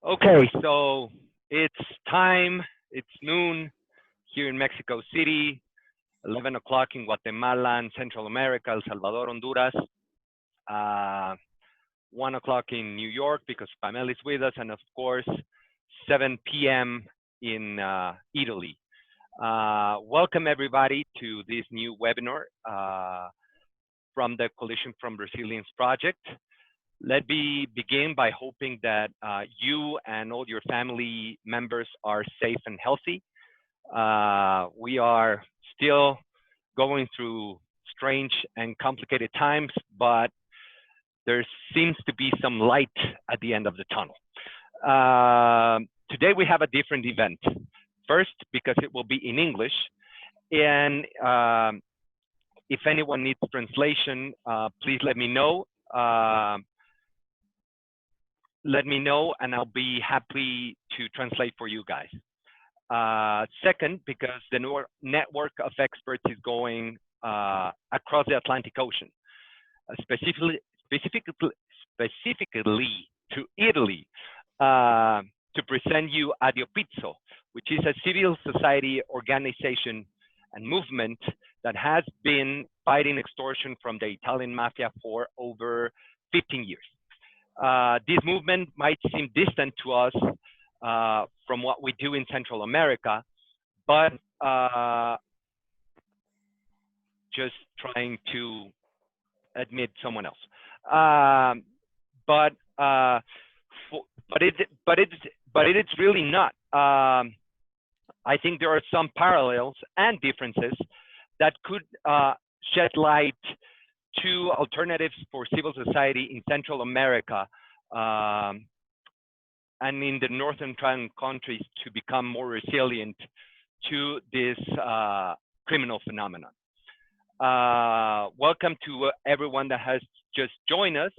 Okay, so it's time, it's noon here in Mexico City, 11 o'clock in Guatemala and Central America, El Salvador, Honduras, 1 o'clock in New York because Pamela is with us, and of course, 7 p.m. in Italy. Welcome everybody to this new webinar from the Coalition from Resilience Project. Let me begin by hoping that you and all your family members are safe and healthy. We are still going through strange and complicated times, but there seems to be some light at the end of the tunnel. Today we have a different event. First, because it will be in English, and if anyone needs translation, please let me know. And I'll be happy to translate for you guys. Second, because the network of experts is going across the Atlantic Ocean, specifically to Italy, to present you Addio Pizzo, which is a civil society organization and movement that has been fighting extortion from the Italian mafia for over 15 years. This movement might seem distant to us from what we do in Central America, but just trying to admit someone else. But it's really not. I think there are some parallels and differences that could shed light to alternatives for civil society in Central America and in the northern countries to become more resilient to this criminal phenomenon. Welcome to everyone that has just joined us.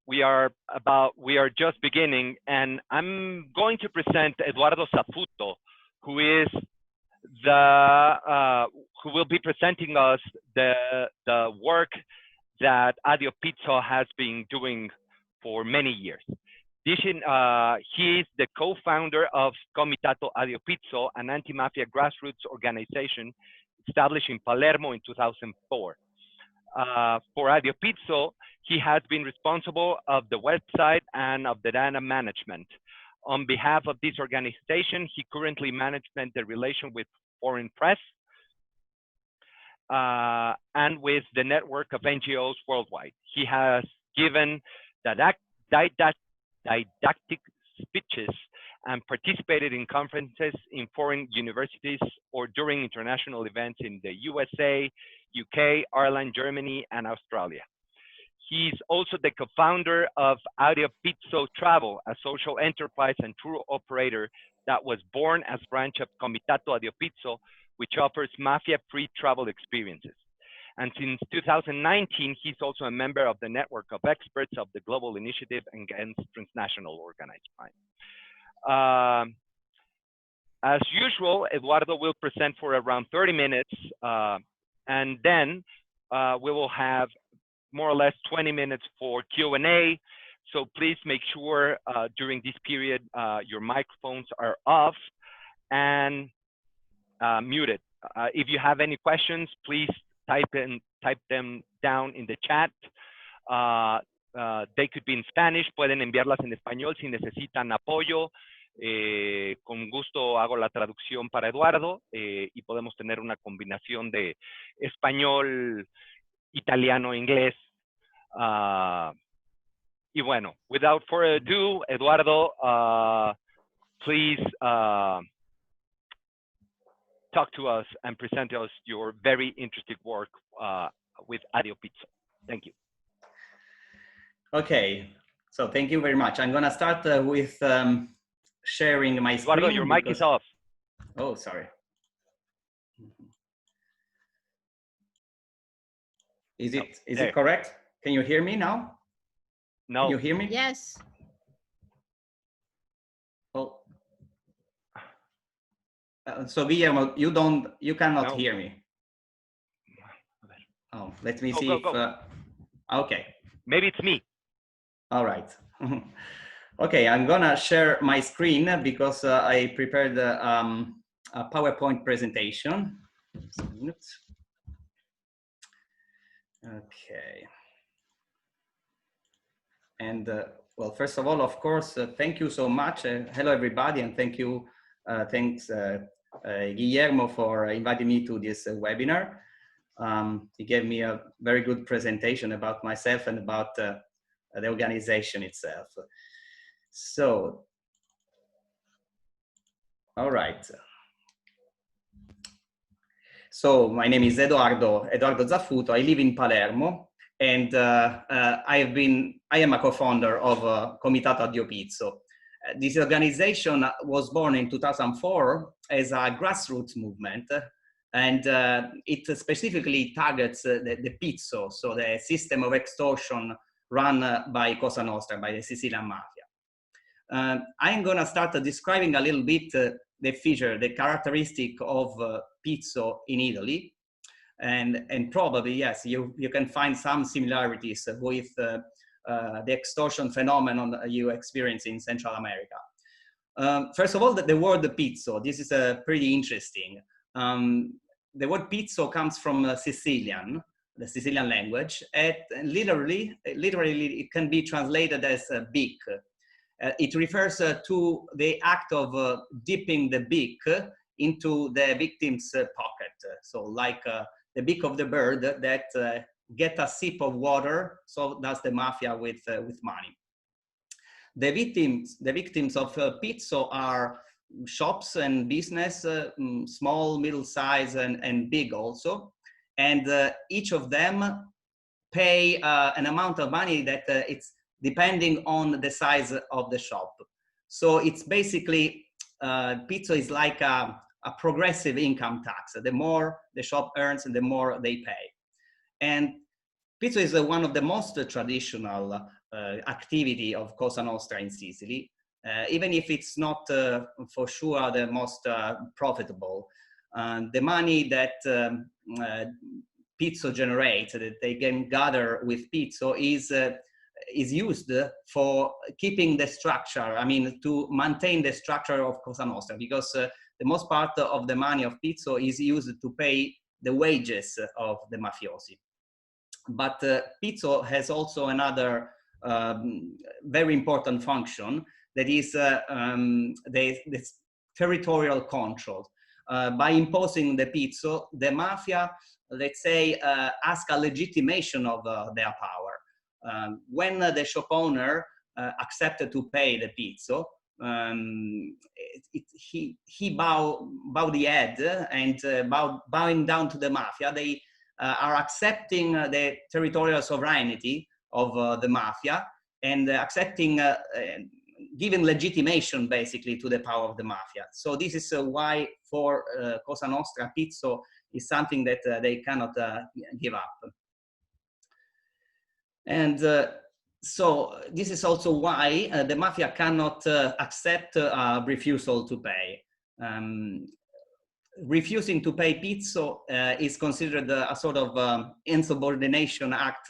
We are just beginning, and I'm going to present Eduardo Saputo, who is who will be presenting us the work that Addio Pizzo has been doing for many years. He is the co-founder of Comitato Addio Pizzo, an anti-mafia grassroots organization established in Palermo in 2004. For Addio Pizzo, he has been responsible of the website and of the data management. On behalf of this organization, he currently manages the relation with foreign press and with the network of NGOs worldwide. He has given didactic speeches and participated in conferences in foreign universities or during international events in the USA, UK, Ireland, Germany, and Australia. He's also the co-founder of Addio Pizzo Travel, a social enterprise and tour operator that was born as a branch of Comitato Addio Pizzo, which offers mafia-free travel experiences. And since 2019, he's also a member of the network of experts of the Global Initiative Against Transnational Organized Crime. As usual, Eduardo will present for around 30 minutes, and then we will have more or less 20 minutes for Q&A. So please make sure during this period your microphones are off and muted. If you have any questions, please type them down in the chat. They could be in Spanish. Pueden enviarlas en español si necesitan apoyo. Con gusto hago la traducción para Eduardo y podemos tener una combinación de español, italiano, inglés. Y bueno, without further ado, Eduardo, please talk to us and present to us your very interesting work with Addio Pizzo. Thank you. Okay, so thank you very much. I'm going to start with sharing my screen. Eduardo, your mic is off. Oh, sorry. Is it correct? Can you hear me now? No. Can you hear me? Yes. Oh. So Guillermo, you cannot hear me. Oh, let me see if. Okay. Maybe it's me. All right. Okay, I'm gonna share my screen because I prepared a PowerPoint presentation. Just a minute. Okay. And well, first of all, of course, thank you so much. Hello, everybody, and thank you. Thanks, Guillermo, for inviting me to this webinar. He gave me a very good presentation about myself and about the organization itself. So, all right. So my name is Eduardo Saputo. I live in Palermo, and I am a co-founder of Comitato Addio Pizzo. This organization was born in 2004 as a grassroots movement, and it specifically targets the pizzo, so the system of extortion run by Cosa Nostra, by the Sicilian mafia. I'm going to start describing a little bit the characteristic of pizzo in Italy, and probably, yes, you can find some similarities with the extortion phenomenon you experience in Central America. First of all, the word pizzo, this is pretty interesting. The word pizzo comes from the Sicilian language, and literally it can be translated as beak. It refers to the act of dipping the beak into the victim's pocket. So like the beak of the bird that get a sip of water, so does the mafia with money. The victims of pizzo are shops and business, small, middle size, and big also. And each of them pay an amount of money that it's depending on the size of the shop. So it's basically, pizzo is like a progressive income tax. The more the shop earns, the more they pay. And pizzo is one of the most traditional activity of Cosa Nostra in Sicily, even if it's not for sure the most profitable. The money that pizzo generates, that they can gather with pizzo, is used for keeping the structure, I mean, to maintain the structure of Cosa Nostra, because the most part of the money of pizzo is used to pay the wages of the mafiosi. But pizzo has also another very important function, that is the territorial control. By imposing the pizzo, the mafia, let's say, ask a legitimation of their power. When the shop owner accepted to pay the pizzo, he bow the head, and bowing down to the mafia, they are accepting the territorial sovereignty of the mafia, and accepting, giving legitimation basically to the power of the mafia. So this is why for Cosa Nostra, pizzo is something that they cannot give up. And so this is also why the mafia cannot accept a refusal to pay. Refusing to pay pizzo is considered a sort of insubordination act,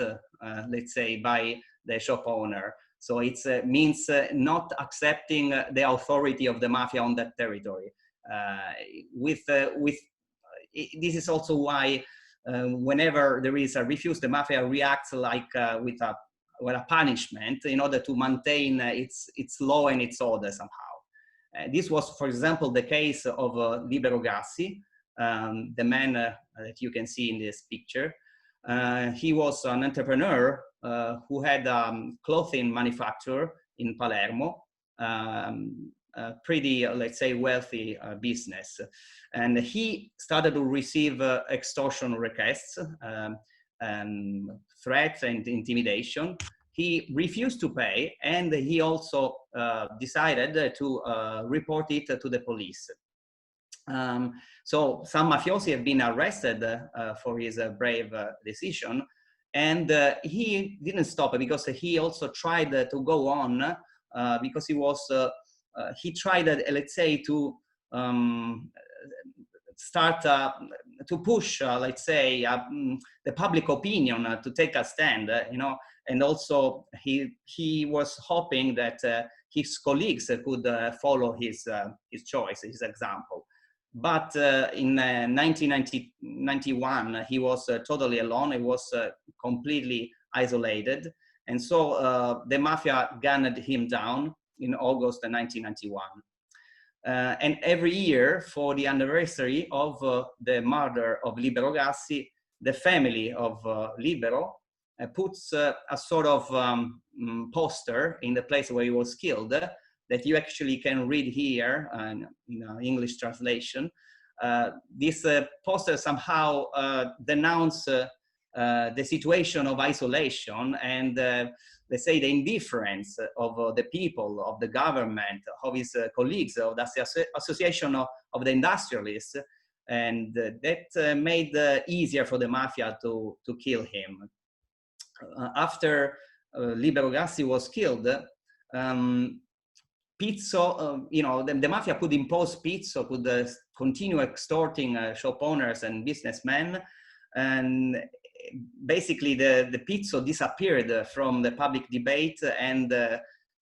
let's say, by the shop owner. So it means not accepting the authority of the mafia on that territory. This is also why whenever there is a refuse, the mafia reacts like with a punishment in order to maintain its law and its order somehow. This was, for example, the case of Libero Grassi, the man that you can see in this picture. He was an entrepreneur who had a clothing manufacturer in Palermo, a pretty, let's say, wealthy business. And he started to receive extortion requests, threats and intimidation. He refused to pay, and he also decided to report it to the police. So some mafiosi have been arrested for his brave decision, and he didn't stop because he also tried to go on because he tried, let's say, to start to push, let's say, the public opinion to take a stand. You know, and also he was hoping that his colleagues could follow his choice, his example. But in 1991, he was totally alone. He was completely isolated. And so the mafia gunned him down in August 1991. And every year, for the anniversary of the murder of Libero Gassi, the family of Libero puts a sort of poster in the place where he was killed that you actually can read here in English translation. This poster somehow denounces the situation of isolation and let's say the indifference of the people, of the government, of his colleagues, of the association of the industrialists, and that made easier for the mafia to kill him. After Libero Gassi was killed, Pizzo, you know, the mafia could impose Pizzo, could continue extorting shop owners and businessmen, and basically the Pizzo disappeared from the public debate, and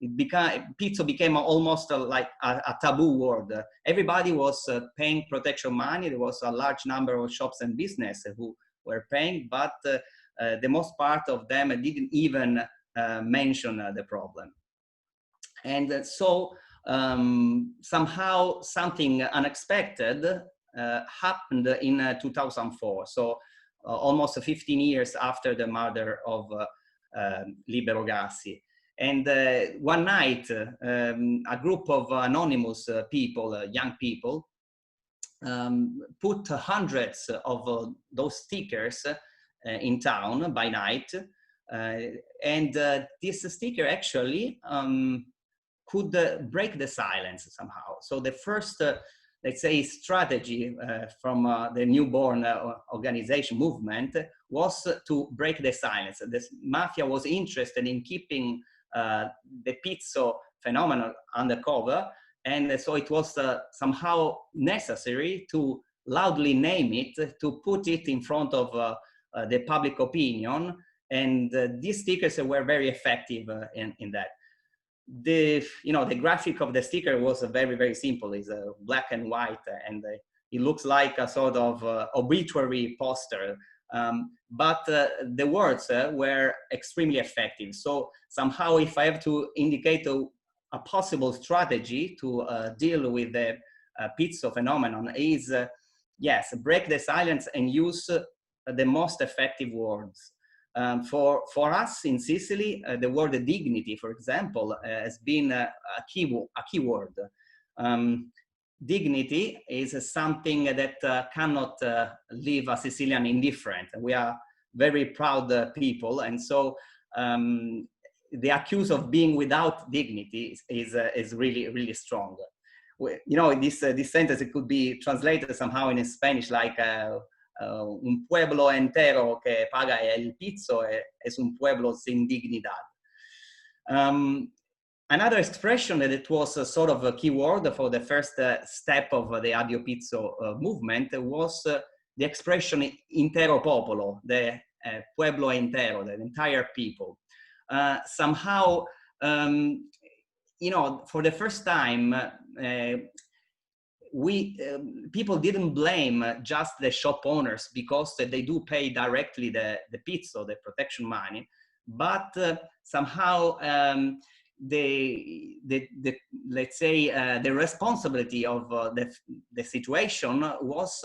Pizzo became almost like a taboo word. Everybody was paying protection money. There was a large number of shops and businesses who were paying, but the most part of them didn't even mention the problem. And so somehow something unexpected happened in 2004. So almost 15 years after the murder of Libero Gassi. And one night, a group of anonymous people, young people, put hundreds of those stickers in town by night. And this sticker actually could break the silence somehow. So the first, let's say, strategy from the newborn organization movement was to break the silence. The mafia was interested in keeping the Pizzo phenomenon undercover, and so it was somehow necessary to loudly name it, to put it in front of the public opinion, and these stickers were very effective in that. The graphic of the sticker was very, very simple. It's black and white, and it looks like a sort of obituary poster. But the words were extremely effective. So somehow, if I have to indicate a possible strategy to deal with the Pizzo phenomenon, is yes, break the silence and use the most effective words. For us in Sicily, the word dignity, for example, has been a key word. Dignity is something that cannot leave a Sicilian indifferent. We are very proud people, and so the accuse of being without dignity is really, really strong. You know, this sentence, it could be translated somehow in Spanish like un pueblo entero que paga el pizzo es un pueblo sin dignidad. Another expression that it was a sort of a key word for the first step of the Addio Pizzo movement was the expression intero popolo, the pueblo entero, the entire people. Somehow, you know, for the first time, people didn't blame just the shop owners because they do pay directly the Pizzo, the protection money, but somehow let's say the responsibility of the situation was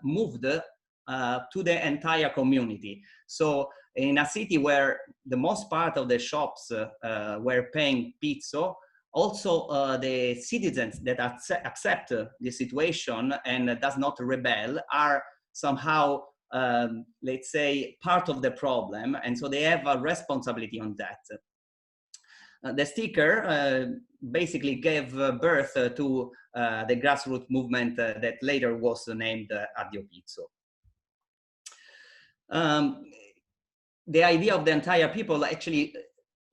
moved to the entire community. So in a city where the most part of the shops were paying Pizzo, also the citizens that accept the situation and does not rebel are somehow, let's say, part of the problem, and so they have a responsibility on that. The sticker basically gave birth to the grassroots movement that later was named Addio Pizzo. The idea of the entire people actually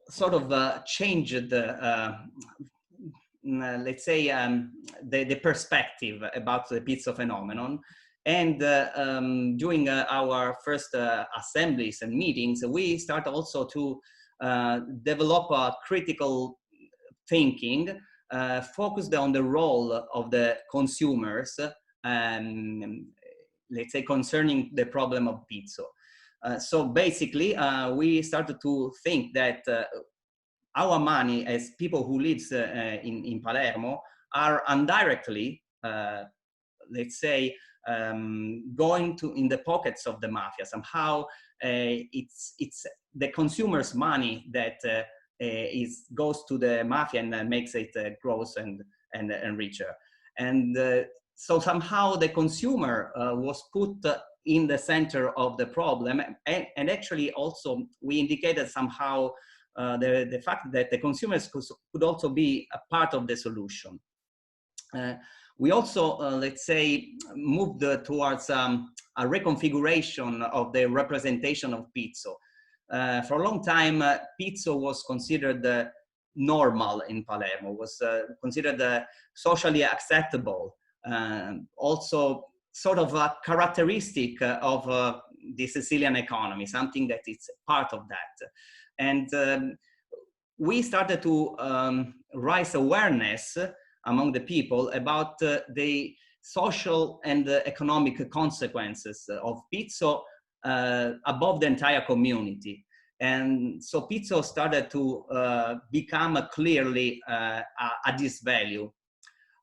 sort of changed, let's say, the perspective about the Pizzo phenomenon. And during our first assemblies and meetings, we start also to develop a critical thinking focused on the role of the consumers, let's say, concerning the problem of pizza. So basically, we started to think that our money as people who lives in Palermo are indirectly, let's say, going to in the pockets of the mafia. Somehow it's the consumer's money that goes to the mafia and makes it grows and richer. And so somehow the consumer was put in the center of the problem, and actually also we indicated somehow the fact that the consumers could also be a part of the solution. We also, let's say, moved towards a reconfiguration of the representation of pizza. For a long time, pizza was considered normal in Palermo, was considered socially acceptable, also sort of a characteristic of the Sicilian economy, something that is part of that. And we started to raise awareness among the people about the social and economic consequences of pizza above the entire community. And so pizza started to become clearly at this value.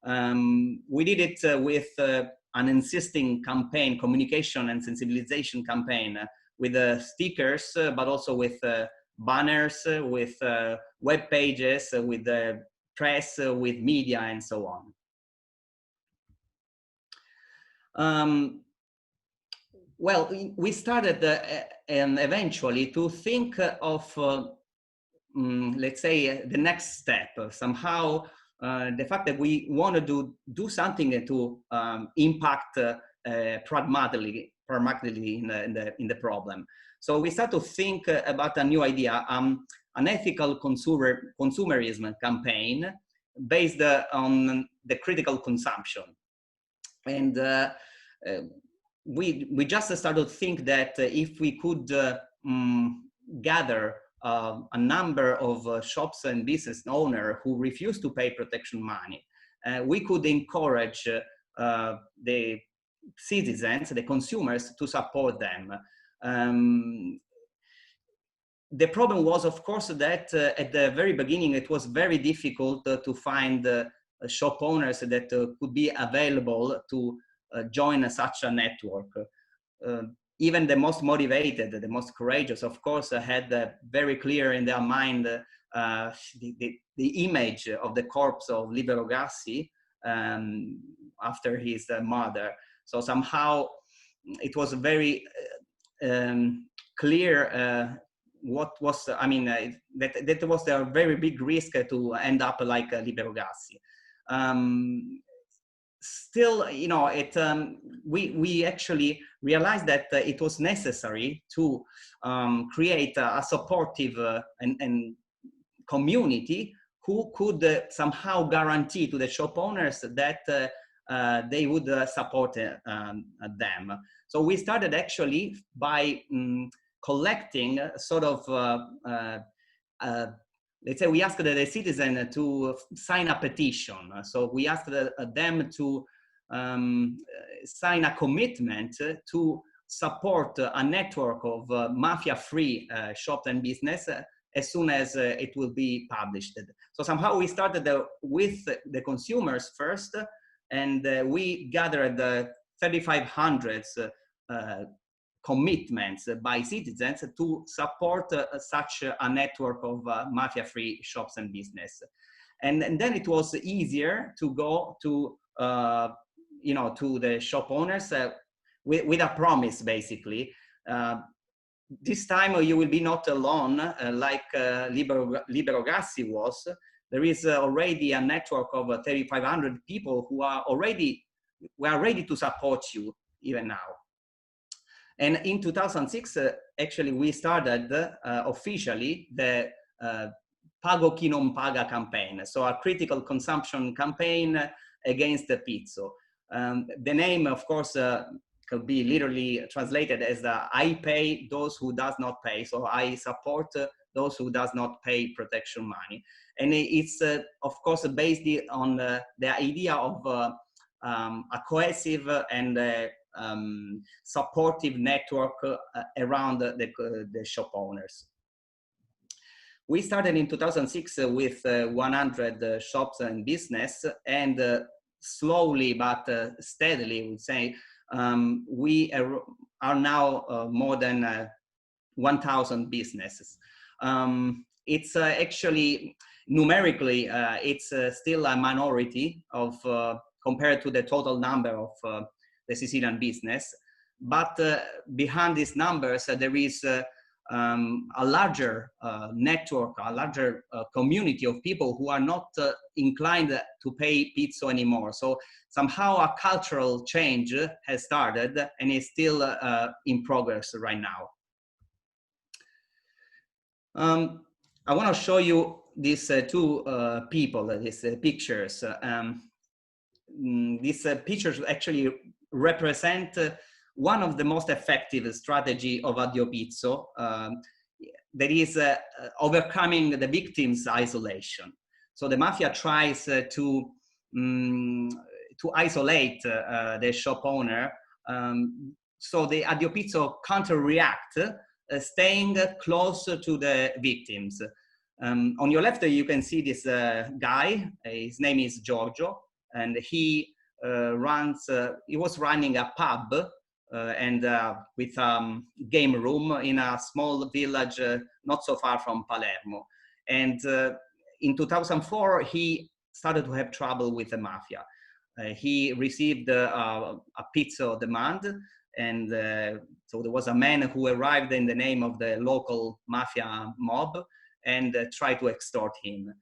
We did it with an insisting campaign, communication and sensibilization campaign, with stickers, but also with banners, with web pages, with the press, with media, and so on. Well, we started and eventually to think of, let's say, the next step. Somehow, the fact that we wanted to do something to impact pragmatically in the problem. So we start to think about a new idea, an ethical consumerism campaign based on the critical consumption. And we just started to think that if we could gather a number of shops and business owners who refuse to pay protection money, we could encourage the citizens, the consumers, to support them. The problem was, of course, that at the very beginning, it was very difficult to find shop owners that could be available to join such a network. Even the most motivated, the most courageous, of course, had very clear in their mind the image of the corpse of Libero Grassi after his mother. So somehow it was very clear what was, I mean, that was a very big risk to end up like Libero Grassi. Still, you know, we actually realized that it was necessary to create a supportive and community who could somehow guarantee to the shop owners that they would support them. So we started actually by collecting sort of let's say, we asked the citizen to sign a petition. So we asked them to sign a commitment to support a network of mafia-free shops and business as soon as it will be published. So somehow we started with the consumers first, and we gathered 3,500 commitments by citizens to support such a network of mafia-free shops and business. And then it was easier to go to, you know, to the shop owners with a promise, basically. This time you will be not alone, like Libero Grassi was. There is already a network of 3,500 people who are ready to support you even now. And in 2006, actually, we started officially the Pago Chi non paga campaign, so a critical consumption campaign against the pizza. The name, of course, could be literally translated as I pay those who does not pay. So I support those who does not pay protection money. And it's, of course, based on the idea of a cohesive and supportive network around the shop owners. We started in 2006 with 100 shops and business, and slowly but steadily, we say, we are now more than 1,000 businesses. It's actually, numerically, it's still a minority of compared to the total number of the Sicilian business. But behind these numbers, there is a larger network, a larger community of people who are not inclined to pay pizzo anymore. So somehow a cultural change has started and is still in progress right now. I want to show you these two people, these pictures. These pictures actually represent one of the most effective strategy of Addio Pizzo, that is overcoming the victim's isolation. So the mafia tries to isolate the shop owner. So the Addio Pizzo counter-react, staying close to the victims. On your left, you can see this guy. His name is Giorgio, and he was running a pub and with a game room in a small village not so far from Palermo. And in 2004, he started to have trouble with the mafia. He received a pizzo demand, and so there was a man who arrived in the name of the local mafia mob and tried to extort him.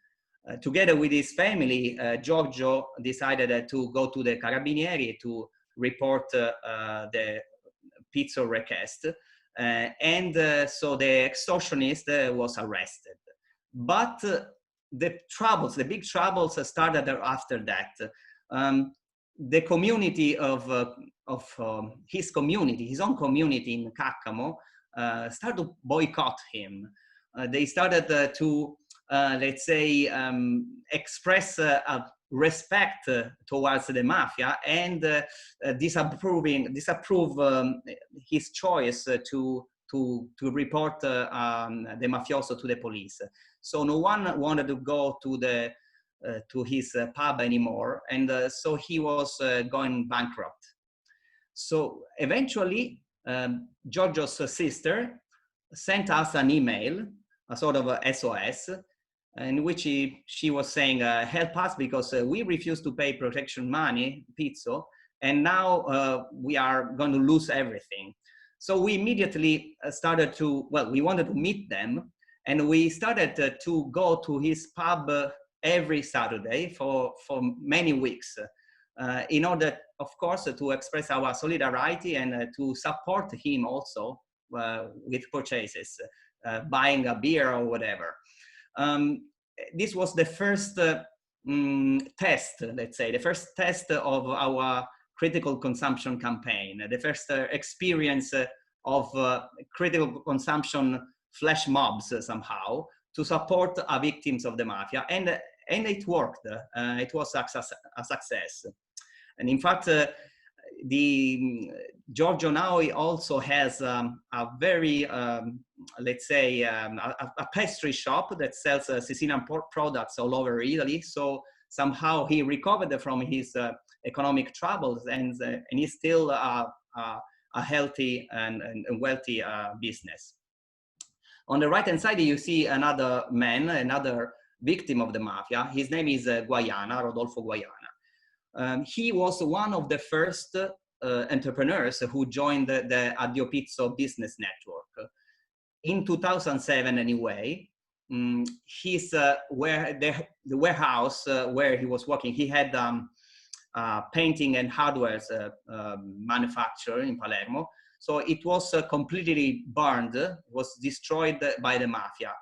Together with his family, Giorgio decided to go to the Carabinieri to report the pizzo request, and so the extortionist was arrested. But the big troubles started after that. The community of his community, his own community in Caccamo, started to boycott him. They started to, let's say, express respect towards the mafia and disapprove his choice to report the mafioso to the police. So no one wanted to go to his pub anymore, and so he was going bankrupt. So eventually, Giorgio's sister sent us an email, a sort of a SOS, in which she was saying, help us because we refuse to pay protection money, pizzo, and now we are going to lose everything. So we immediately started to, well, we wanted to meet them, and we started to go to his pub every Saturday for many weeks in order, of course, to express our solidarity and to support him also with purchases, buying a beer or whatever. This was the first test, let's say, the first test of our critical consumption campaign, the first experience of critical consumption flash mobs somehow to support victims of the mafia. And it worked. It was a success. And in fact, Giorgio now also has a very, let's say, a pastry shop that sells Sicilian products all over Italy. So somehow he recovered from his economic troubles, and he's still a healthy and wealthy business. On the right-hand side, you see another man, another victim of the mafia. His name is Rodolfo Guaiana. He was one of the first entrepreneurs who joined the Addio Pizzo business network. In 2007 anyway, the warehouse where he was working, he had painting and hardware manufacturer in Palermo. So it was completely burned, was destroyed by the mafia.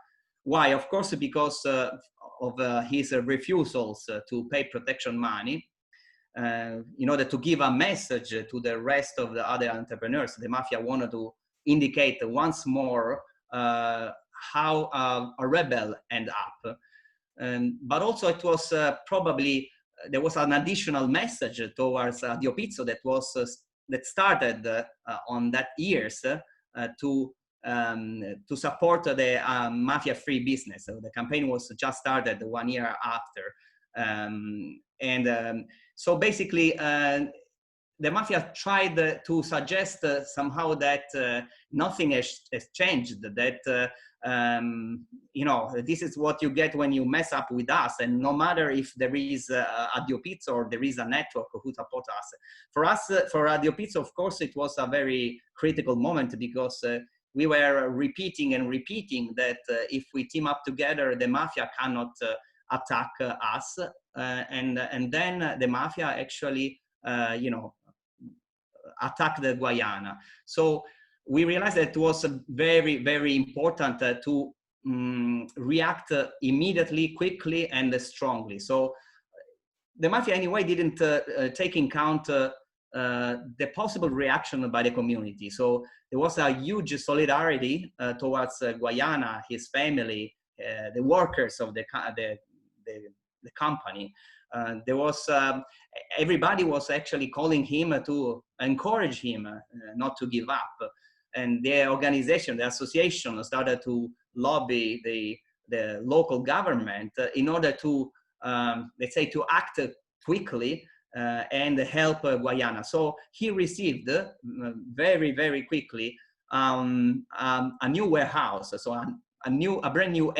Why? Of course, because of his refusals to pay protection money. in order to give a message to the rest of the other entrepreneurs. The mafia wanted to indicate once more how a rebel end up. But also it was probably, there was an additional message towards Addio Pizzo that was that started on that years to support the mafia-free business. So the campaign was just started 1 year after. So basically, the mafia tried to suggest somehow that nothing has changed, that you know, this is what you get when you mess up with us, and no matter if there is Addio Pizzo or there is a network who support us. For us, for Addio Pizzo, of course, it was a very critical moment, because we were repeating and repeating that if we team up together, the mafia cannot attack us, and then the mafia actually, you know, attacked the Guyana. So we realized that it was very, very important to react immediately, quickly, and strongly. So the mafia anyway didn't take in count the possible reaction by the community. So there was a huge solidarity towards Guyana, his family, the workers of the company. There was everybody was actually calling him to encourage him not to give up, and the organization, the association, started to lobby the local government in order to let's say to act quickly and help Guyana. So he received very, very quickly a new warehouse, so a brand new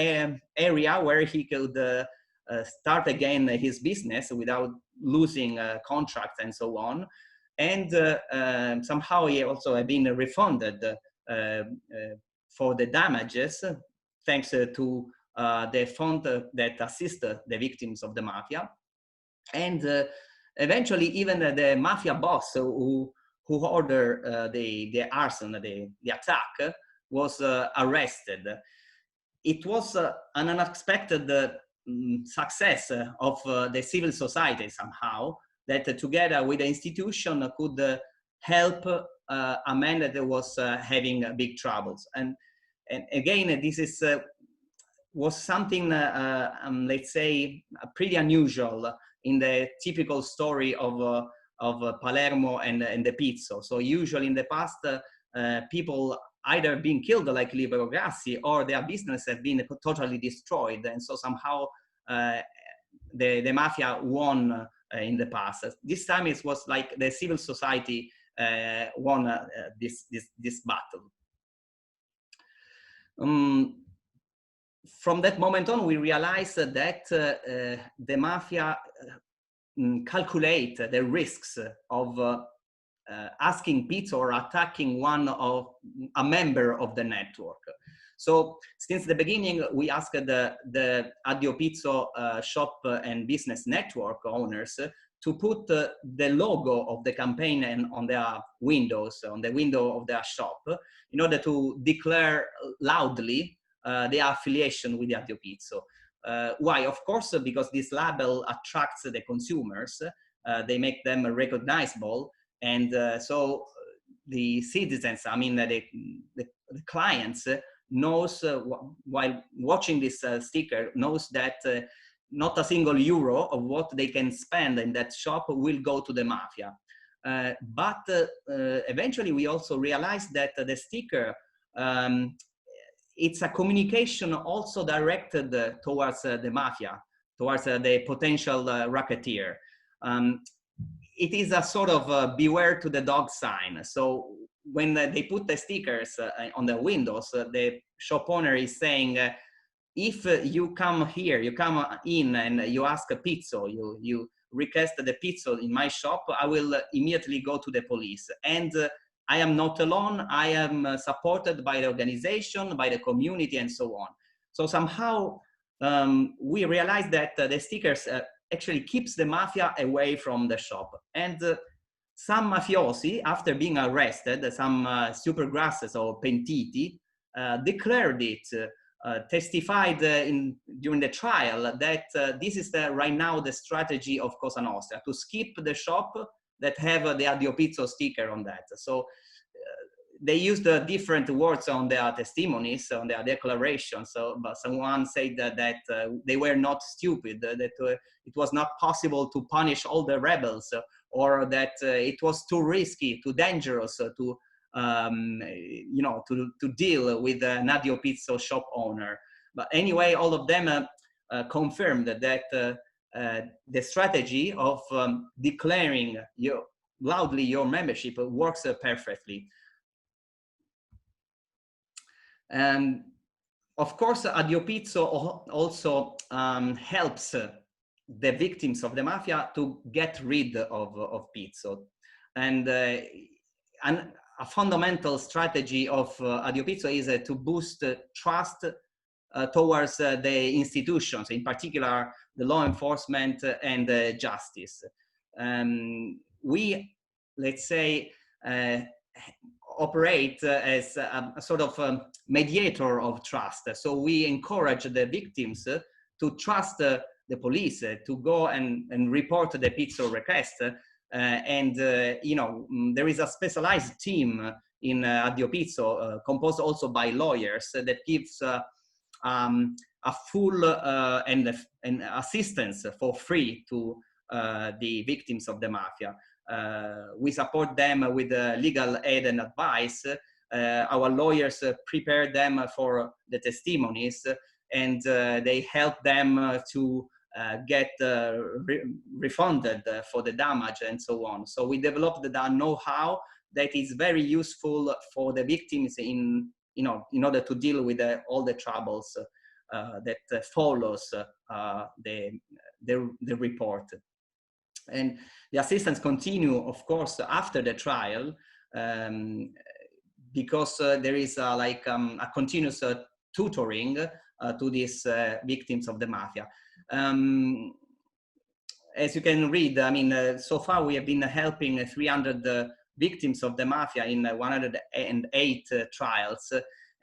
area where he could start again his business without losing contracts and so on. And somehow he also had been refunded for the damages, thanks to the fund that assist the victims of the mafia. And eventually even the mafia boss who ordered the arson, the attack, was arrested. It was an unexpected success of the civil society somehow, that together with the institution could help a man that was having big troubles. And again, this is was something, let's say, pretty unusual in the typical story of Palermo and the Pizzo. So usually in the past, people either being killed like Libero Grassi, or their business have been totally destroyed. And so somehow the mafia won in the past. This time it was like the civil society won this battle. From that moment on, we realized that the mafia calculate the risks of asking Pizzo or attacking a member of the network. So since the beginning, we asked the Addio Pizzo shop and business network owners to put the logo of the campaign on their windows, on the window of their shop, in order to declare loudly their affiliation with the Addio Pizzo. Why? Of course, because this label attracts the consumers, they make them recognizable, and so the citizens, I mean the clients, knows while watching this sticker, knows that not a single euro of what they can spend in that shop will go to the mafia. But eventually we also realized that the sticker, it's a communication also directed towards the mafia, towards the potential racketeer. It is a sort of beware to the dog sign. So when they put the stickers on the windows, the shop owner is saying, if you come here, you come in and you ask a pizzo, you request the pizzo in my shop, I will immediately go to the police. And I am not alone, I am supported by the organization, by the community, and so on. So somehow we realized that the stickers actually keeps the mafia away from the shop. And some mafiosi, after being arrested, some supergrasses or pentiti, declared it testified during the trial that this is right now the strategy of Cosa Nostra, to skip the shop that have the Addio Pizzo sticker on that. So they used different words on their testimonies, on their declarations. So, but someone said that they were not stupid, that it was not possible to punish all the rebels, or that it was too risky, too dangerous to you know, to deal with an Addio Pizzo shop owner. But anyway, all of them confirmed that the strategy of declaring loudly your membership works perfectly. And of course, Addio Pizzo also helps the victims of the mafia to get rid of Pizzo. And a fundamental strategy of Addio Pizzo is to boost trust towards the institutions, in particular the law enforcement and justice. We, let's say, operate as a sort of mediator of trust. So we encourage the victims to trust the police, to go and report the Pizzo request. You know, there is a specialized team in Addio Pizzo, composed also by lawyers, that gives a full and assistance for free to the victims of the mafia. We support them with legal aid and advice. Our lawyers prepare them for the testimonies, and they help them to get refunded for the damage and so on. So we developed the know-how that is very useful for the victims in order to deal with all the troubles that follows the report. And the assistance continue, of course, after the trial, because there is a continuous tutoring to these victims of the mafia. As you can read, I mean, so far we have been helping 300 victims of the mafia in 108 trials.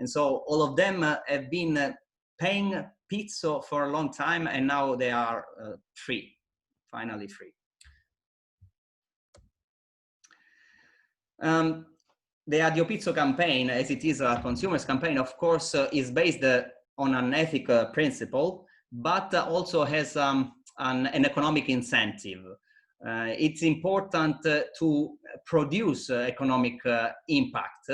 And so all of them have been paying Pizzo for a long time, and now they are free, finally free. The Addio Pizzo campaign, as it is a consumer's campaign, of course, is based on an ethical principle, but also has an economic incentive. It's important to produce economic impact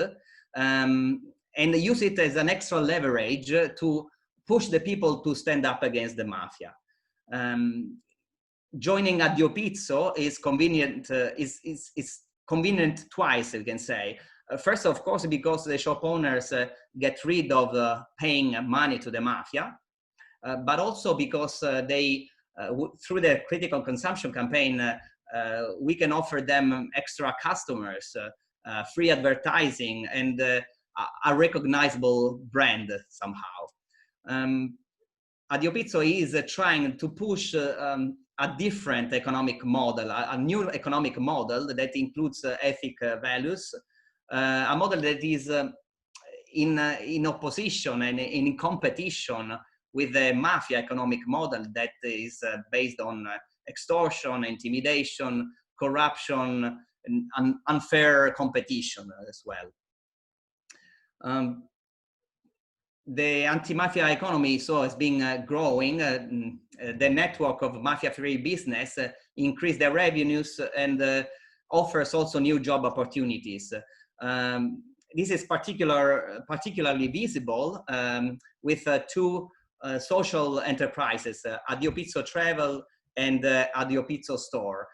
and use it as an extra leverage to push the people to stand up against the mafia. Joining Addio Pizzo is convenient, is convenient twice, you can say. First, of course, because the shop owners get rid of paying money to the mafia, but also because they, through the critical consumption campaign, we can offer them extra customers, free advertising, and a recognizable brand somehow. Addio Pizzo is trying to push a different economic model, a new economic model that includes ethic values, a model that is in opposition and in competition with the mafia economic model that is based on extortion, intimidation, corruption, and unfair competition as well. The anti-mafia economy has been growing. The network of mafia-free business increased their revenues and offers also new job opportunities. This is particularly visible with two social enterprises, Addio Pizzo Travel and Addio Pizzo Store.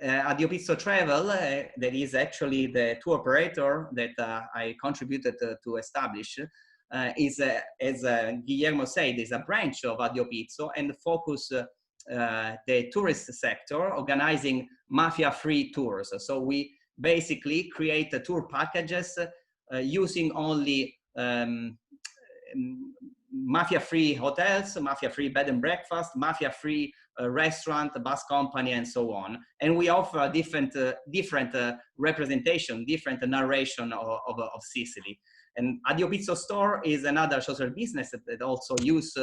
Addio Pizzo Travel, that is actually the tour operator that I contributed to establish, is, as Guillermo said, is a branch of Addio Pizzo and focus the tourist sector, organizing mafia-free tours. So we basically create tour packages using only mafia-free hotels, mafia-free bed and breakfast, mafia-free restaurant, bus company, and so on. And we offer a different representation, different narration of Sicily. And Addio Pizzo store is another social business that also use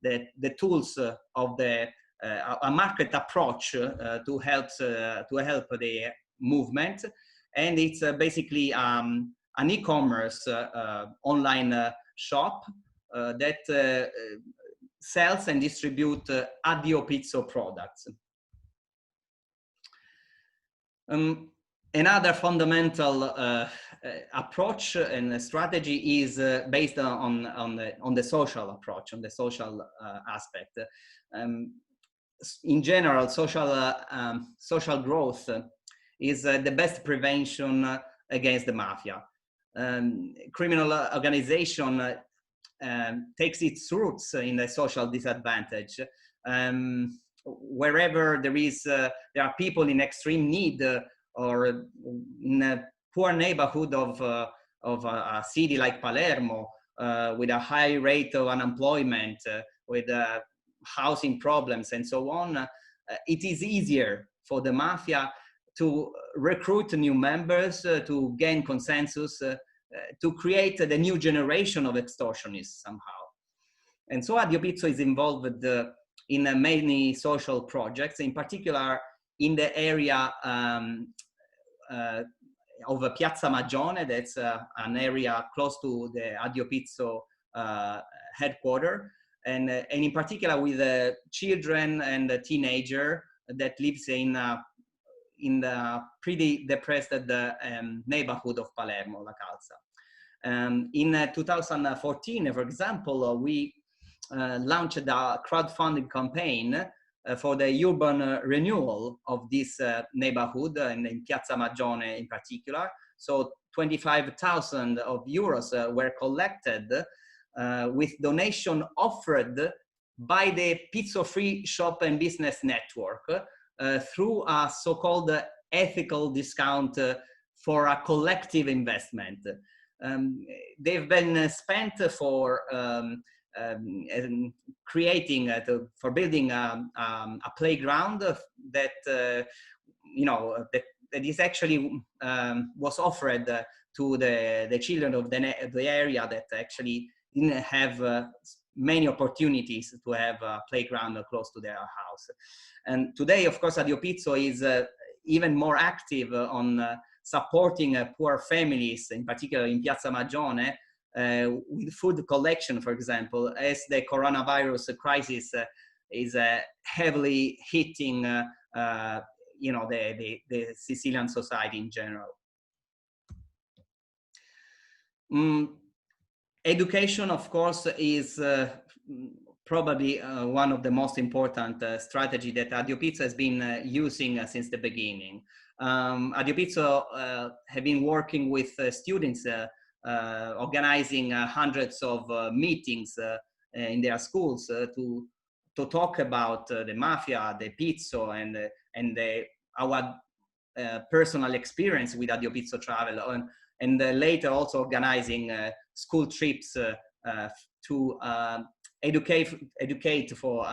the tools of a market approach to help the movement. And it's basically an e-commerce online shop that sells and distributes Addio Pizzo products. Another fundamental approach and strategy is based on the social approach, on the social aspect. In general, social growth is the best prevention against the mafia. Criminal organization takes its roots in the social disadvantage. Wherever there are people in extreme need or in a poor neighborhood of a city like Palermo, with a high rate of unemployment, with housing problems and so on, it is easier for the mafia to recruit new members, to gain consensus, to create the new generation of extortionists somehow. And so Addio Pizzo is involved in many social projects, in particular in the area of Piazza Magione. That's an area close to the Addio Pizzo headquarters, and in particular with children and teenagers that lives in the pretty depressed neighborhood of Palermo, La Calza. In 2014, for example, we launched a crowdfunding campaign for the urban renewal of this neighborhood, and in Piazza Magione in particular. So 25,000 euros were collected with donation offered by the Pizzo Free Shop and Business Network through a so-called ethical discount for a collective investment. They've been spent for creating, for building a playground that, you know, that is actually was offered to the children of the area that actually didn't have many opportunities to have a playground close to their house. And today, of course, Addio Pizzo is even more active on supporting poor families, in particular in Piazza Magione, with food collection, for example, as the coronavirus crisis is heavily hitting, you know, the Sicilian society in general. Education, of course, is probably one of the most important strategy that Addio Pizzo has been using since the beginning. Addio Pizzo have been working with students, organizing hundreds of meetings in their schools to talk about the mafia, the pizzo, and our personal experience with Addio Pizzo travel, and later also organizing school trips to educate for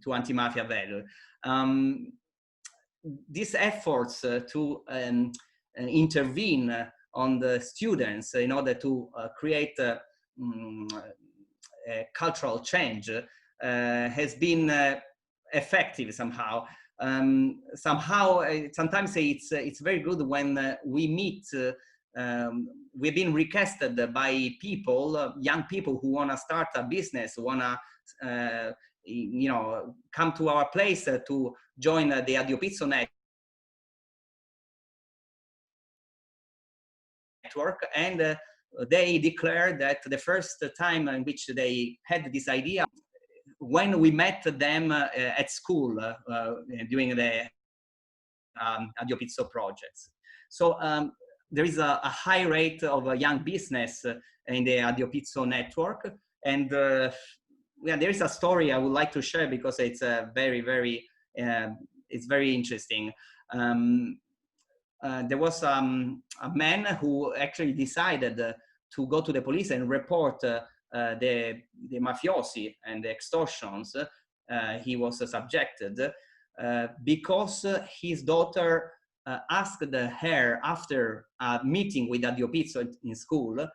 to anti-mafia value. These efforts to intervene on the students in order to create a cultural change has been effective somehow. Sometimes it's very good when we meet. We've been requested by people, young people who want to start a business, want to, you know, come to our place to join the Addio Pizzo network, and they declared that the first time in which they had this idea, when we met them at school during the Addio Pizzo projects. So there is a high rate of young business in the Addio Pizzo network, and yeah, there is a story I would like to share because it's it's very interesting. There was a man who actually decided to go to the police and report the mafiosi and the extortions he was subjected because his daughter asked her, after a meeting with Addio Pizzo in school,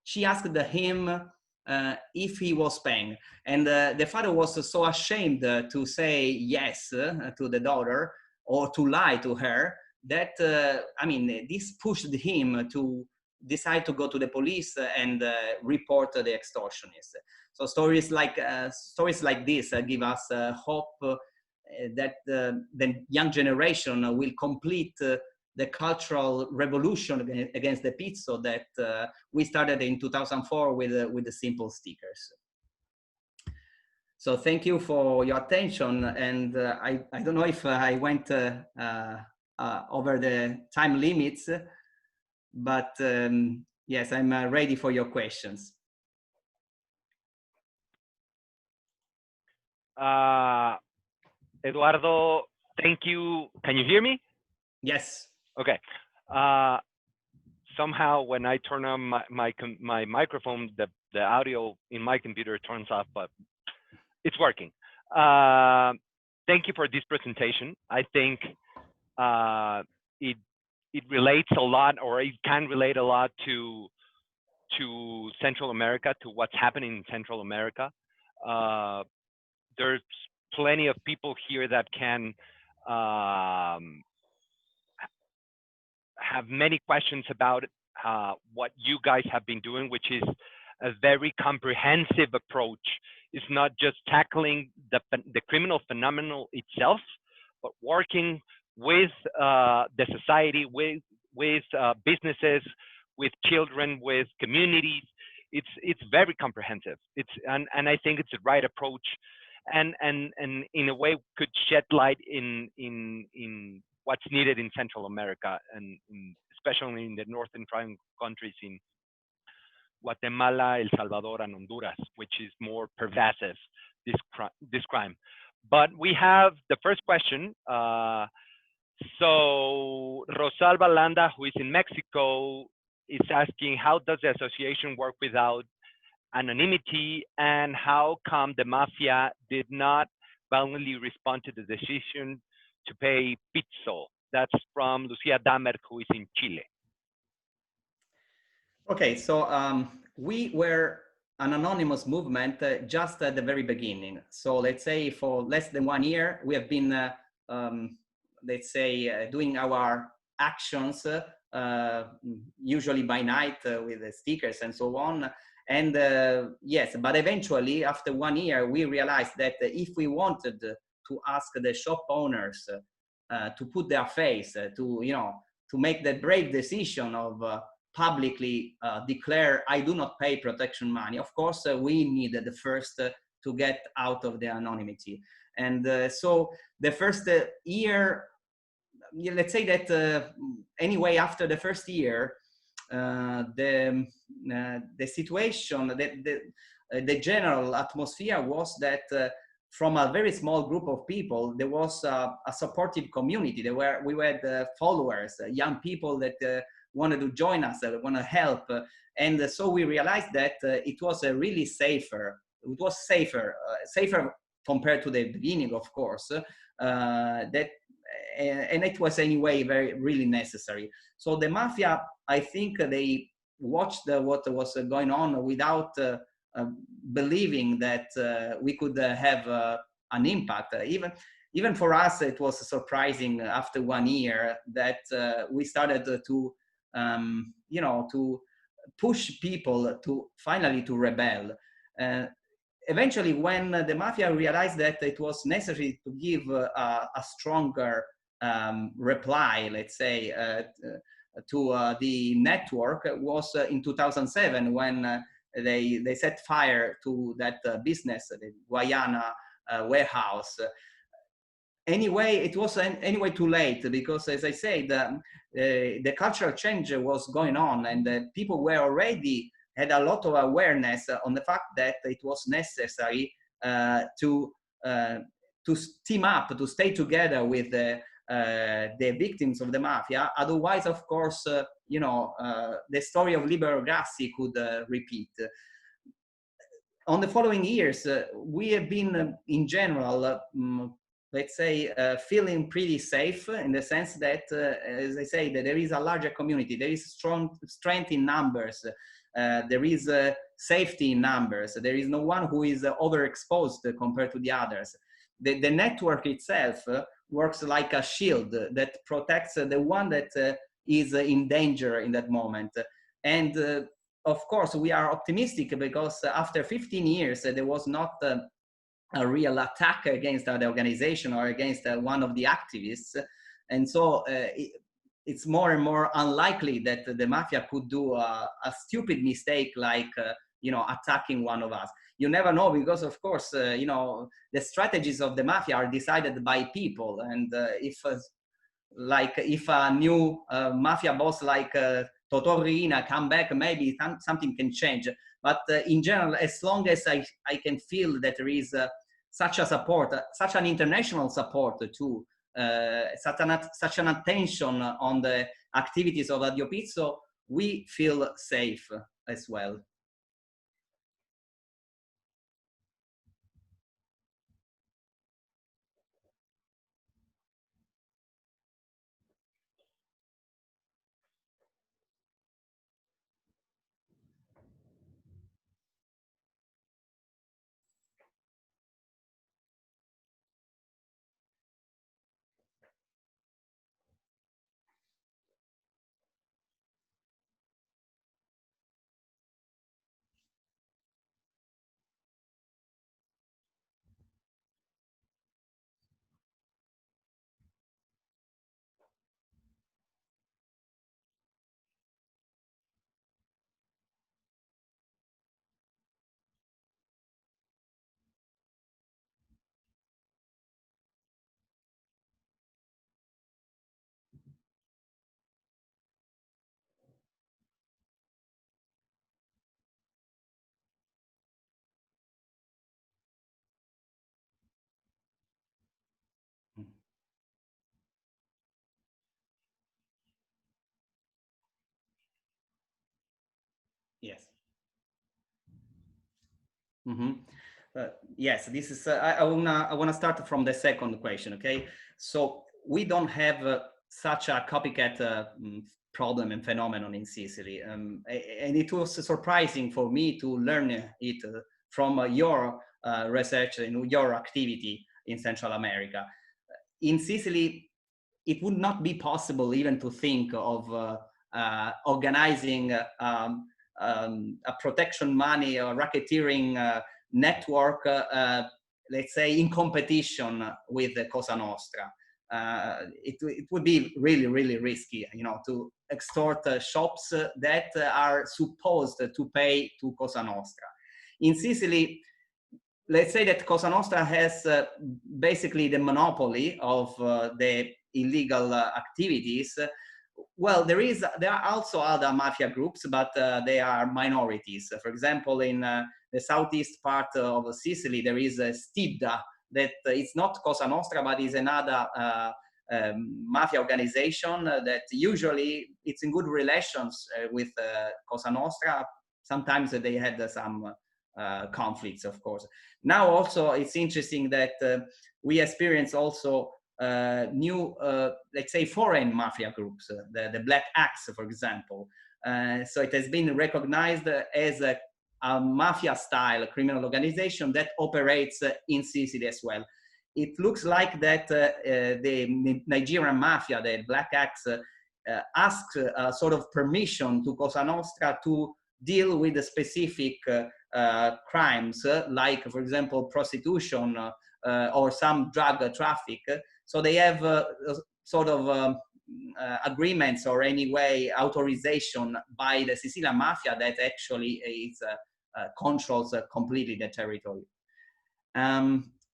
she asked him if he was paying. And the father was so ashamed to say yes to the daughter or to lie to her that, I mean, this pushed him to decide to go to the police and report the extortionist. So stories like this give us hope that the young generation will complete the cultural revolution against the pizzo that we started in 2004 with the simple stickers. So thank you for your attention, and I don't know if I went over the time limits, but yes, I'm ready for your questions. Eduardo, thank you. Can you hear me? Yes. Okay. Somehow when I turn on my microphone, the audio in my computer turns off, but it's working. Thank you for this presentation. I think it relates a lot, or it can relate a lot to Central America, to what's happening in Central America. There's plenty of people here that can have many questions about what you guys have been doing, which is a very comprehensive approach. It's not just tackling the criminal phenomenon itself, but working with the society, with businesses, with children, with communities. It's very comprehensive. And I think it's the right approach, and in a way could shed light in what's needed in Central America, and especially in the northern triangle countries, in Guatemala, El Salvador, and Honduras, which is more pervasive, this crime. But we have the first question. So Rosalba Landa, who is in Mexico, is asking, how does the association work without anonymity, and how come the mafia did not violently respond to the decision to pay pizzo? That's from Lucia Damer, who is in Chile. Okay, so we were an anonymous movement just at the very beginning. So let's say for less than 1 year, we have been, let's say, doing our actions, usually by night with the stickers and so on. And yes, but eventually after 1 year, we realized that if we wanted to ask the shop owners to put their face, to make the brave decision of publicly declare, I do not pay protection money, of course, we needed first to get out of the anonymity. And so the first year, let's say that anyway, after the first year, the situation, the general atmosphere was that from a very small group of people, there was a supportive community. We had followers, young people that wanted to join us, want to help. And so we realized that it was really safer. It was safer compared to the beginning, of course, and it was anyway really necessary. So the mafia, I think they watched what was going on without believing that we could have an impact. Even for us, it was surprising after 1 year that we started to to push people to finally to rebel. Eventually, when the mafia realized that it was necessary to give a stronger reply, let's say, to the network, was in 2007 when they set fire to that business, the Vienna warehouse. Anyway, it was anyway too late, because, as I said, the cultural change was going on, and people were already had a lot of awareness on the fact that it was necessary to team up, to stay together with the victims of the mafia. Otherwise, of course, the story of Libero Grassi could repeat. On the following years, we have been, in general, let's say, feeling pretty safe, in the sense that, as I say, that there is a larger community, there is strong strength in numbers. there is safety in numbers. There is no one who is overexposed compared to the others. The network itself works like a shield that protects the one that is in danger in that moment. And of course, we are optimistic because after 15 years, there was not a real attack against the organization or against one of the activists. And so it's more and more unlikely that the mafia could do a stupid mistake like, attacking one of us. You never know because, of course, the strategies of the mafia are decided by people. And if a new mafia boss like Totò Riina come back, maybe something can change. But in general, as long as I can feel that there is such a support, such an international support too, such an attention on the activities of Addio Pizzo, we feel safe as well. Yes. Mm-hmm. Yes, this is. I wanna start from the second question. Okay, so we don't have such a copycat problem and phenomenon in Sicily, and it was surprising for me to learn it from your research and your activity in Central America. In Sicily, it would not be possible even to think of organizing a protection money or racketeering network, let's say, in competition with the Cosa Nostra. It would be really, really risky, to extort shops that are supposed to pay to Cosa Nostra. In Sicily, let's say that Cosa Nostra has basically the monopoly of the illegal activities. Well, there are also other mafia groups, but they are minorities. For example, in the southeast part of Sicily, there is a Stidda that is not Cosa Nostra, but is another mafia organization that usually it's in good relations with Cosa Nostra. Sometimes they had some conflicts, of course. Now also it's interesting that we experience also new, let's say, foreign mafia groups, the Black Axe, for example. So it has been recognized as a mafia-style criminal organization that operates in Sicily as well. It looks like that the Nigerian mafia, the Black Axe, asked a sort of permission to Cosa Nostra to deal with the specific crimes, like, for example, prostitution or some drug traffic. So they have sort of agreements or anyway authorization by the Sicilian mafia that actually is, controls completely the territory.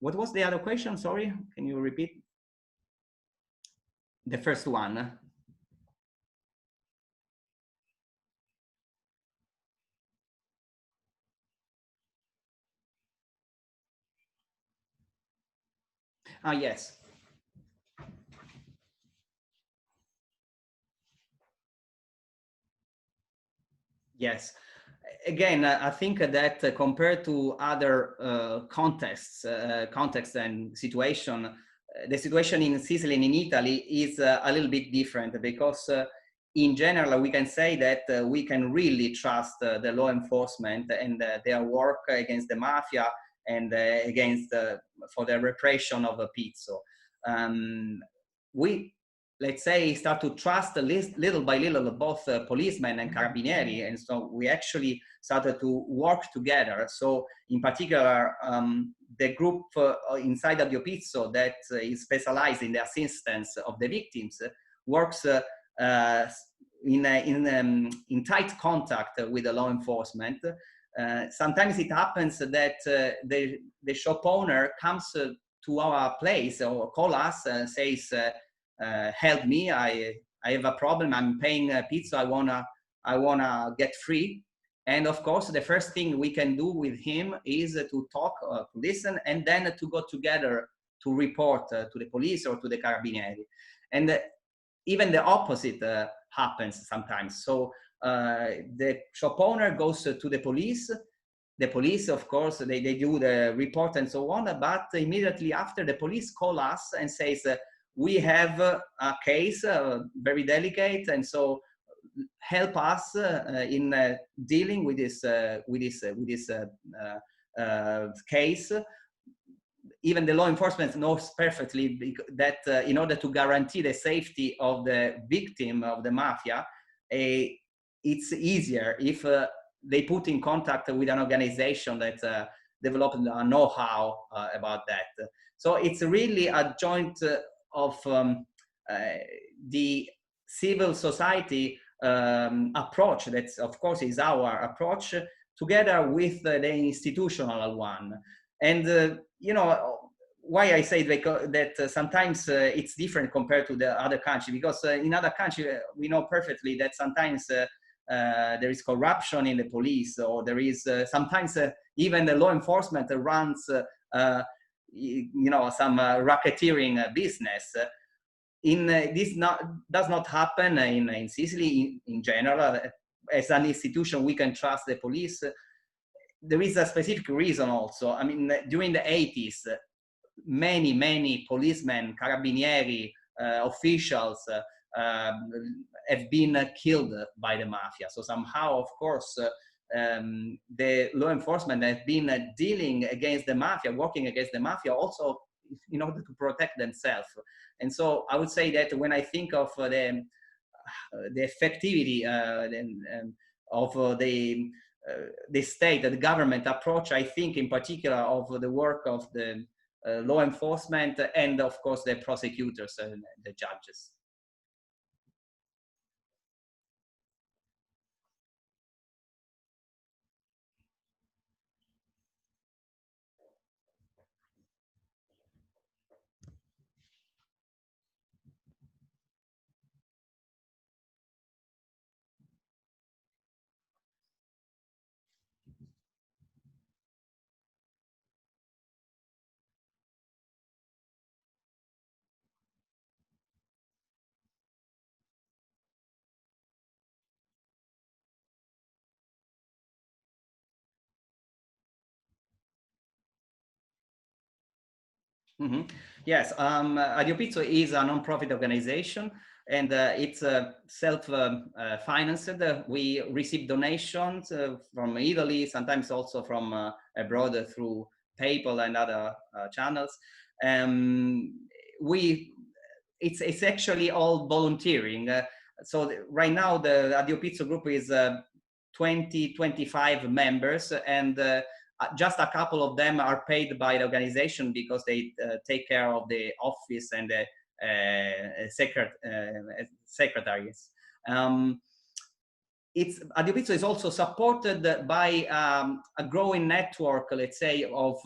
What was the other question? Sorry, can you repeat? The first one. Ah, yes. Yes. Again, I think that compared to other contexts and situation, the situation in Sicily and in Italy is a little bit different because in general, we can say that we can really trust the law enforcement and their work against the mafia and against for the repression of Pizzo. We, let's say, start to trust little by little both policemen and carabinieri, and so we actually started to work together. So in particular, the group inside Addio Pizzo that is specialized in the assistance of the victims works in tight contact with the law enforcement. Sometimes it happens that the shop owner comes to our place or call us and says, help me, I have a problem, I'm paying pizza, I wanna get free. And of course, the first thing we can do with him is to talk, to listen, and then to go together to report to the police or to the carabinieri. And even the opposite happens sometimes. So the shop owner goes to the police. The police, of course, they do the report and so on, but immediately after, the police call us and says, we have a case, very delicate, and so help us in dealing with this case. Even the law enforcement knows perfectly that in order to guarantee the safety of the victim of the mafia, it's easier if they put in contact with an organization that developed a know-how about that. So it's really a joint of the civil society approach, that of course is our approach, together with the institutional one. And you know, why I say that sometimes it's different compared to the other country, because in other countries we know perfectly that sometimes there is corruption in the police, or there is sometimes even the law enforcement runs you know, some racketeering business. This does not happen in Sicily in general. As an institution, we can trust the police. There is a specific reason also. I mean, during the 80s, many policemen, carabinieri, officials have been killed by the mafia. So somehow, of course, the law enforcement has been dealing against the mafia, working against the mafia also in order to protect themselves. And so I would say that when I think of the effectivity of the state, the government approach, I think in particular of the work of the law enforcement and of course the prosecutors and the judges. Mm-hmm. Yes, Addio Pizzo is a non-profit organization, and it's self-financed. We receive donations from Italy, sometimes also from abroad through PayPal and other channels. It's actually all volunteering. So right now the Addio Pizzo group is 25 members, and just a couple of them are paid by the organization because they take care of the office and the secretaries. Addio Pizzo is also supported by a growing network, let's say, of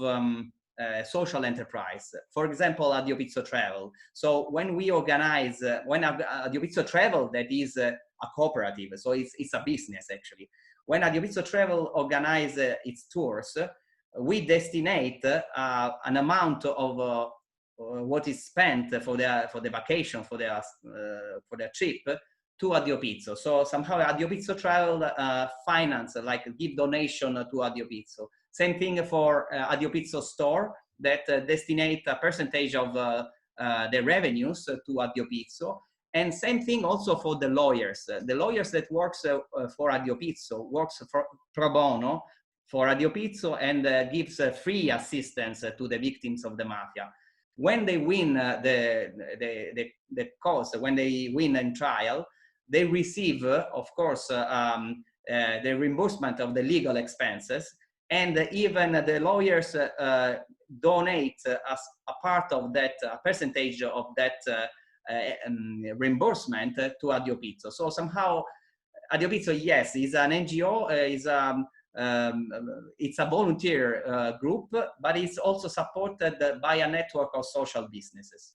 social enterprise. For example, Addio Pizzo Travel. So when we organize, when Addio Pizzo Travel, that is a cooperative, so it's a business actually. When Addio Pizzo Travel organize its tours, we destinate an amount of what is spent for the vacation, for their trip, to Addio Pizzo. So somehow Addio Pizzo Travel finance, like give donation to Addio Pizzo. Same thing for Addio Pizzo Store, that destinate a percentage of the revenues to Addio Pizzo. And same thing also for the lawyers. The lawyers that works for Addio Pizzo works for pro bono for Addio Pizzo and gives free assistance to the victims of the mafia. When they win the cause, when they win in trial, they receive, of course, the reimbursement of the legal expenses, and even the lawyers donate as a part of that, a percentage of that reimbursement to Addio Pizzo. So somehow Addio Pizzo, yes, is an NGO, it's a volunteer group, but it's also supported by a network of social businesses.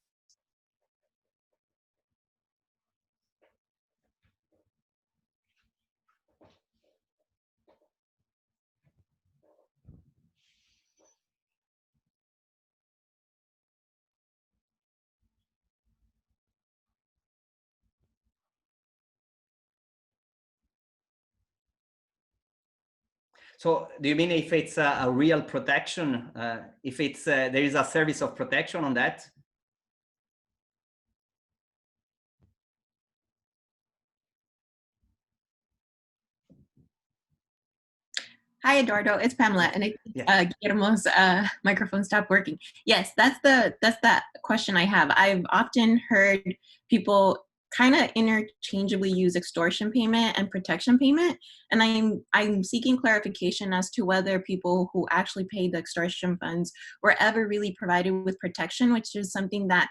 So do you mean if it's a real protection, if it's there is a service of protection on that? Hi, Eduardo. It's Pamela, and I think Guillermo's microphone stopped working. Yes, that's that question I have. I've often heard people kind of interchangeably use extortion payment and protection payment, and I'm seeking clarification as to whether people who actually paid the extortion funds were ever really provided with protection, which is something that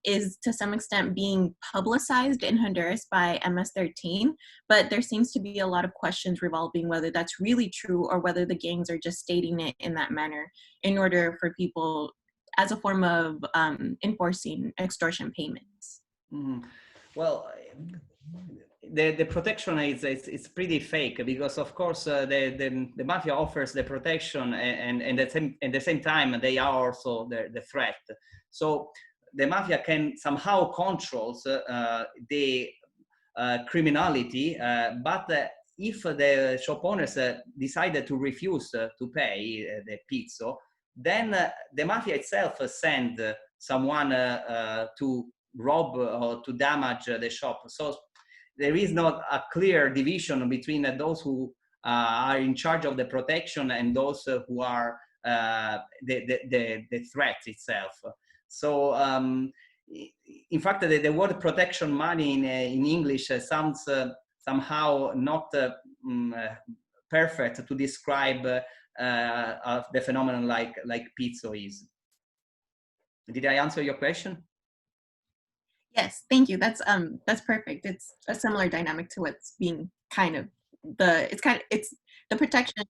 is to some extent being publicized in Honduras by MS-13, but there seems to be a lot of questions revolving whether that's really true or whether the gangs are just stating it in that manner in order for people as a form of enforcing extortion payments. Mm-hmm. Well, the protection is pretty fake, because of course the mafia offers the protection, and at the same time they are also the threat. So the mafia can somehow controls the criminality, but if the shop owners decided to refuse to pay the pizzo, then the mafia itself send someone to rob or to damage the shop. So there is not a clear division between those who are in charge of the protection and those who are the threat itself. So in fact, the word protection money in English sounds somehow not perfect to describe the phenomenon like pizzo is. Did I answer your question? Yes, thank you. That's perfect. It's a similar dynamic to what's being kind of it's the protection.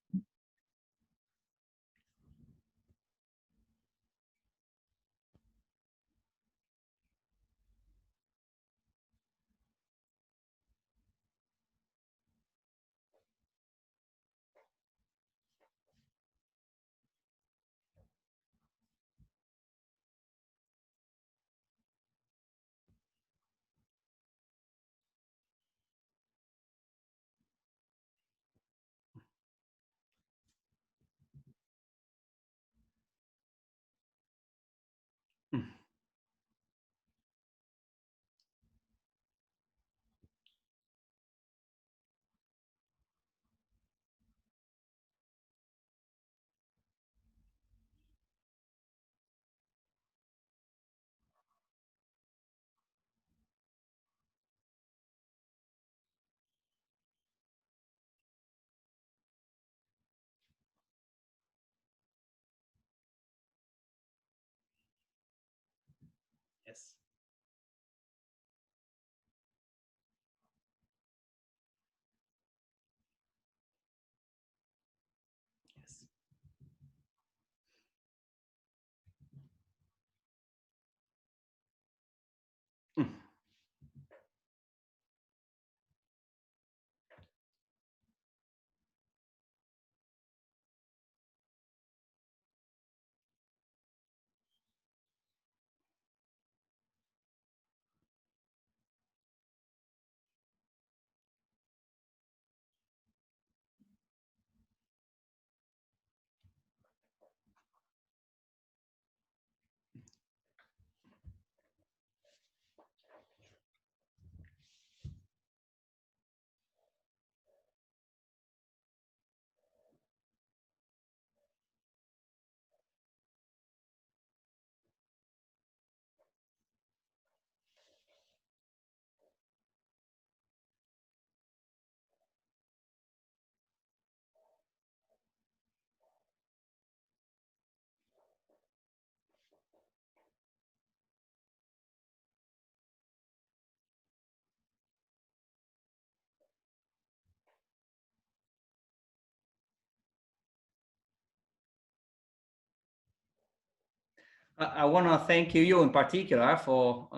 I want to thank you in particular for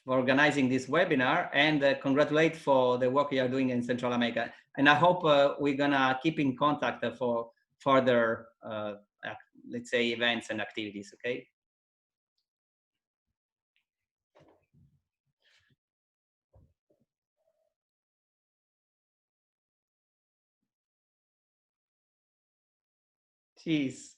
organizing this webinar, and congratulate for the work you are doing in Central America. And I hope we're gonna keep in contact for further, let's say, events and activities. Okay. Cheers.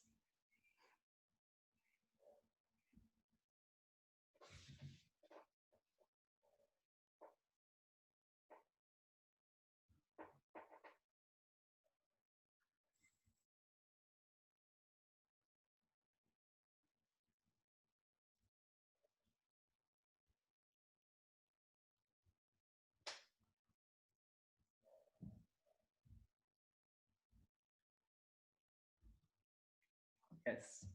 Yes.